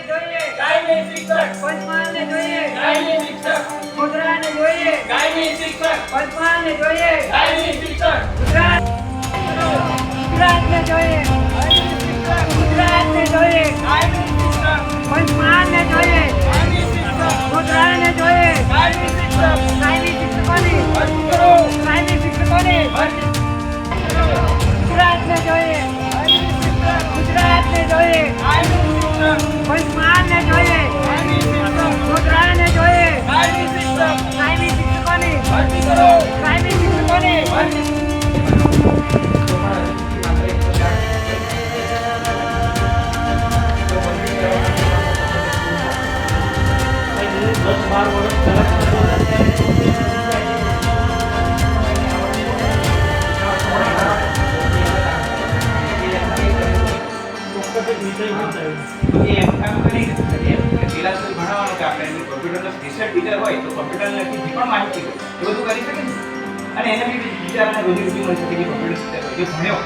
જોઈએ કાયમી શિક્ષક, પંચમહાલને જોઈએ કાયમી શિક્ષક, ગુજરાતને જોઈએ કાયમી શિક્ષક, પંચમહાલને જોઈએ કાયમી શિક્ષક, ગુજરાતને જોઈએ કાયમી શિક્ષક, ગુજરાતને જોઈએ કાયમી શિક્ષક, પંચમહાલને જોઈએ કાયમી શિક્ષક, ગુજરાતને જોઈએ કાયમી શિક્ષક, કાયમી શિક્ષકોની ભરતી કરો, કાયમી શિક્ષકોની ભરતી કરો, ગુજરાતને જોઈએ કાયમી શિક્ષક, ગુજરાતને જોઈએ કાયમી શિક્ષક, પંચમહાલને જોઈએ કાયમી શિક્ષક, ગુજરાતને જોઈએ કાયમી શિક્ષક, કાયમી શિક્ષકોની ભરતી કરો, કાયમી શિક્ષકોની ભરતી टीचर हो तो कम्प्यूटर ने माहिती हो ये બધું કરી શકે ને અને એને બી ટીચરને રોજી રોટી મળી શકે કે કમ્પ્યુટર ટીચર જે ભણ્યો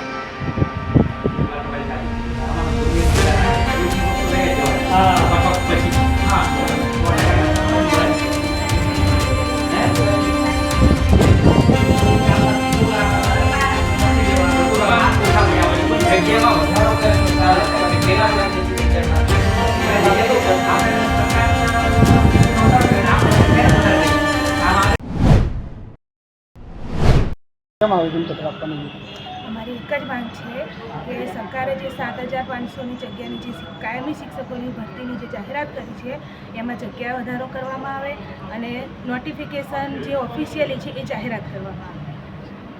हमारी एक ज मांग है कि सरकारे जो 7500 जग्यानी जे कायमी शिक्षकों भर्ती जो जाहिरात करी है एम जग्या वधारो करवामां आवे अने नोटिफिकेशन जो ऑफिशियली है ए जाहिरात करवामां आवे।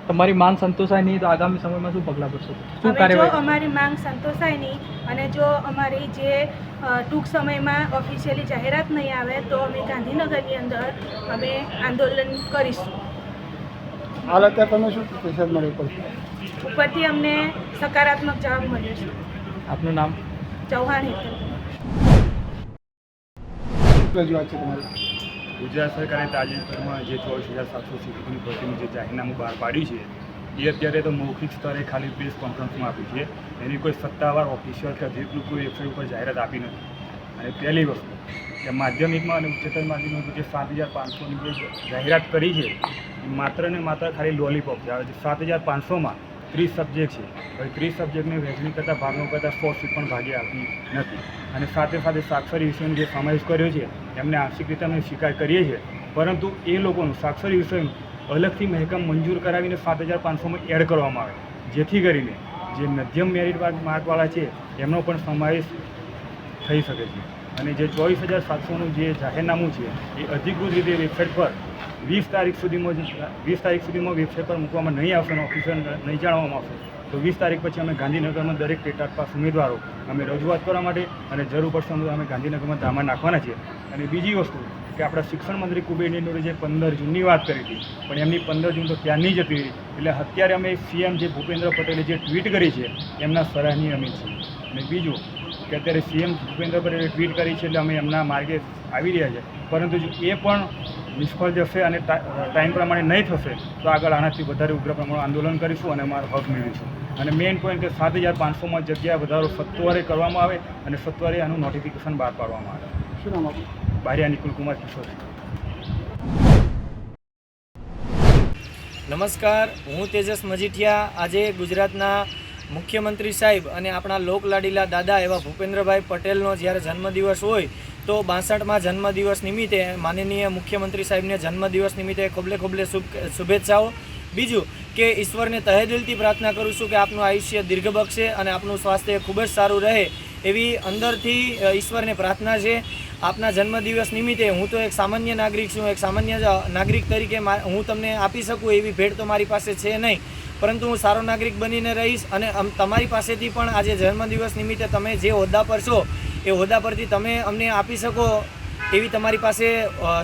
તમારી માંગ સંતોષાય નહીં તો આગામી સમયમાં શું પગલાં ભરશો? શું જો કાર્યવાહી? અમારી માંગ સંતોષાય નહીં અને જો અમારી જે ટૂંક સમયમાં ઓફિશિયલી જાહેરાત નહીં આવે તો અમે ગાંધીનગરની અંદર અમે આંદોલન કરીશું। હાલ અત્યારે તમે શું પ્રેશર મળ્યું ઉપરથી અમને સકારાત્મક જવાબ મળ્યો છે। આપનું નામ? ચૌહાણ હેતલ। રજૂઆત છે તમારી? ગુજરાત સરકારે તાજેતરમાં જે 24,700 શિક્ષકોની ભરતીનું જે જાહેરનામું બહાર પાડ્યું છે એ અત્યારે તો મૌખિક સ્તરે ખાલી પ્રેસ કોન્ફરન્સમાં આપ્યું છે, એની કોઈ સત્તાવાર ઓફિશિયલ કે અધિકૃત કોઈ વેબસાઇટ ઉપર જાહેરાત આપી નથી। અને પહેલી વસ્તુ કે માધ્યમિકમાં અને ઉચ્ચતર માધ્યમિકમાં જે 7,500ની જે જાહેરાત કરી છે એ માત્ર ને માત્ર ખાલી લોલીપોપ છે। હવે 7,500માં 30 સબ્જેક્ટ છે, હવે 30 સબ્જેક્ટને વહેંચણી કરતાં ભાગમાં કરતાં 100 સીટ પણ ભાગે આપી નથી। અને સાથે સાથે સાક્ષરી વિષયનો જે સમાવેશ કર્યો છે એમને આંશિક રીતે અમે સ્વીકાર કરીએ છીએ, પરંતુ એ લોકોનું સાક્ષરી વિષયનું અલગથી મહેકમ મંજૂર કરાવીને 7,500માં એડ કરવામાં આવે, જેથી કરીને જે મધ્યમ મેરિટ માર્કવાળા છે એમનો પણ સમાવેશ થઈ શકે છે। અને જે 24,700નું જે જાહેરનામું છે એ અધિકૃત રીતે વેબસાઇટ પર 20 તારીખ સુધીમાં વેબસાઇટ પર મૂકવામાં નહીં આવશે અને ઓફિશિયલ નહીં જાણવામાં આવશે તો 20 તારીખ પછી અમે ગાંધીનગરમાં દરેક પેટા પાસ ઉમેદવારો અમે રજૂઆત કરવા માટે અને જરૂર પડશે અમે ગાંધીનગરમાં ધામા નાખવાના છીએ। અને બીજી વસ્તુ કે આપણા શિક્ષણ મંત્રી કુબેરજીએ જે 15 જૂનની વાત કરી હતી પણ એમની 15 જૂન તો ક્યારની જતી રહી, એટલે અત્યારે અમે સીએમ જે ભૂપેન્દ્ર પટેલે જે ટ્વીટ કરી છે એમના સરાહનીય અમે છીએ। અને બીજું કે અત્યારે સીએમ ભૂપેન્દ્ર પટેલે ટ્વીટ કરી છે એટલે અમે એમના માર્ગે આવી રહ્યા છે, પરંતુ જો એ પણ નિષ્ફળ જશે અને ટાઈમ પ્રમાણે નહીં થશે તો આગળ આનાથી વધારે ઉગ્ર પ્રમાણમાં આંદોલન કરીશું અને અમારો હક મેળવીશું। અને મેઇન પોઈન્ટ કે 7,500માં જગ્યા વધારો સત્વરે કરવામાં આવે અને સત્વરે આનું નોટિફિકેશન બહાર પાડવામાં આવે। શું નામ આપનું? બારિયા નિકુલ કુમાર કિશોર। નમસ્કાર, હું તેજસ મજીઠિયા। આજે ગુજરાતના મુખ્યમંત્રી સાહેબ અને આપણા લોકલાડીલા દાદા એવા ભૂપેન્દ્રભાઈ પટેલનો જ્યારે જન્મદિવસ હોય તો 62માં જન્મદિવસ નિમિત્તે માનનીય મુખ્યમંત્રી સાહેબને જન્મદિવસ નિમિત્તે ખોબલે ખોબલે શુભેચ્છાઓ। બીજું કે ઈશ્વરને તહેદિલથી પ્રાર્થના કરું છું કે આપનું આયુષ્ય દીર્ઘ બક્ષે અને આપનું સ્વાસ્થ્ય ખૂબ જ સારું રહે એવી અંદરથી ઈશ્વરને પ્રાર્થના છે। આપના જન્મદિવસ નિમિત્તે હું તો એક સામાન્ય નાગરિક છું, એક સામાન્ય નાગરિક તરીકે હું તમને આપી શકું એવી ભેટ તો મારી પાસે છે નહીં, પરંતુ હું સારો નાગરિક બનીને રહીશ અને તમારી પાસેથી પણ આજે જન્મદિવસ નિમિત્તે તમે જે હોદ્દા પર છો એ હોદ્દા પરથી તમે અમને આપી શકો એવી તમારી પાસે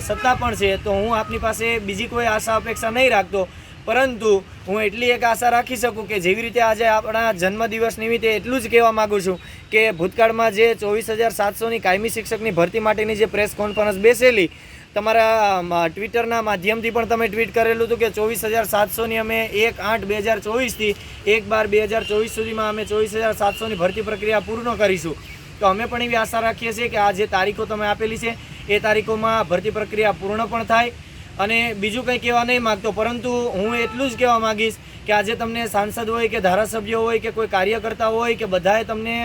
સત્તા પણ છે। તો હું આપની પાસે બીજી કોઈ આશા અપેક્ષા નહીં રાખતો, પરંતુ હું એટલી એક આશા રાખી શકું કે જેવી રીતે આજે આપણા જન્મદિવસ નિમિત્તે એટલું જ કહેવા માગું છું કે ભૂતકાળમાં જે 24,700ની કાયમી શિક્ષકની ભરતી માટેની જે પ્રેસ કોન્ફરન્સ બેસેલી તમારા ટ્વિટરના માધ્યમથી પણ તમે ટ્વીટ કરેલું હતું કે 24,700ની અમે 1/8/2024થી 1/12/2024 સુધીમાં અમે 24,700ની ભરતી પ્રક્રિયા પૂર્ણ કરીશું। તો તો અમે પણ એવી આશા રાખીએ છીએ કે આ જે તારીખો તમે આપેલી છે એ તારીખોમાં ભરતી પ્રક્રિયા પૂર્ણ પણ થાય. અને બીજું કંઈ કહેવા નહીં માગતો, પરંતુ હું એટલું જ કહેવા માગીશ કે આજે તમને સાંસદ હોય કે ધારાસભ્યો હોય કે કોઈ કાર્યકર્તા હોય કે બધાએ તમને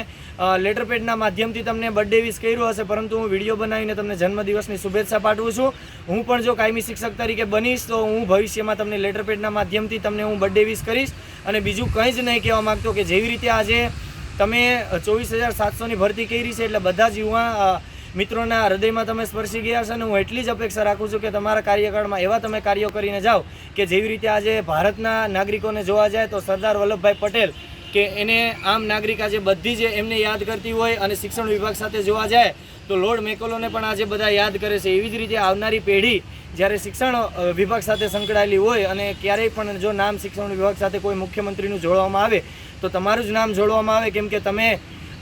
લેટરપેડના માધ્યમથી તમને બર્થડે વિશ કર્યું હશે, પરંતુ હું વિડીયો બનાવીને તમને જન્મદિવસની શુભેચ્છા પાઠવું છું. હું પણ જો કાયમી શિક્ષક તરીકે બનીશ તો હું ભવિષ્યમાં તમને લેટરપેડના માધ્યમથી તમને હું બર્થડે વિશ કરીશ. અને બીજું કંઈ જ નહીં કહેવા માગતો કે જેવી રીતે આજે તમે 24,700ની ભરતી કરી છે એટલે બધા જ યુવા મિત્રોના હૃદયમાં તમે સ્પર્શી ગયા છે. અને હું એટલી જ અપેક્ષા રાખું છું કે તમારા કાર્યકાળમાં એવા તમે કાર્યો કરીને જાઓ કે જેવી રીતે આજે ભારતના નાગરિકોને જોવા જાય તો સરદાર વલ્લભભાઈ પટેલ કે એને આમ નાગરિક આજે બધી જ એમને યાદ કરતી હોય, અને શિક્ષણ વિભાગ સાથે જોવા જાય તો લોર્ડ મેકોલોને પણ આજે બધા યાદ કરે છે. એવી જ રીતે આવનારી પેઢી જ્યારે શિક્ષણ વિભાગ સાથે સંકળાયેલી હોય અને ક્યારેય પણ જો નામ શિક્ષણ વિભાગ સાથે કોઈ મુખ્યમંત્રીનું જોડવામાં આવે તો તમારું જ નામ જોડવામાં આવે, કેમ કે તમે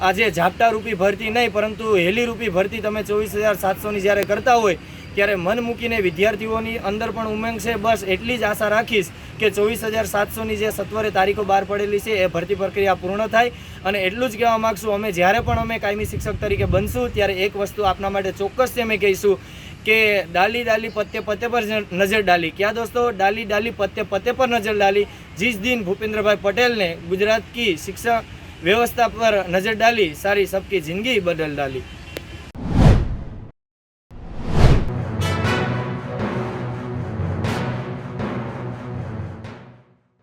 આજે ઝાપટા રૂપી ભરતી નહીં પરંતુ હેલી રૂપી ભરતી તમે 24,700ની જ્યારે કરતા હોય ત્યારે મન મૂકીને વિદ્યાર્થીઓની અંદર પણ ઉમંગ છે. બસ એટલી જ આશા રાખીશ કે 24,700ની જે સત્વરે તારીખો બહાર પડેલી છે એ ભરતી પ્રક્રિયા પૂર્ણ થાય. અને એટલું જ કહેવા માગશું, અમે જ્યારે પણ અમે કાયમી શિક્ષક તરીકે બનશું ત્યારે એક વસ્તુ આપના માટે ચોક્કસથી અમે કહીશું કે ડાલી ડાલી પત્તે પત્તે પર નજર ડાલી. ક્યાં દોસ્તો? ડાલી ડાલી પત્તે પત્તે પર નજર ડાલી. जिस दिन भूपेंद्रभाई पटेल ने गुजरात की शिक्षा व्यवस्था पर नज़र डाली, सारी सबकी ज़िंदगी बदल डाली.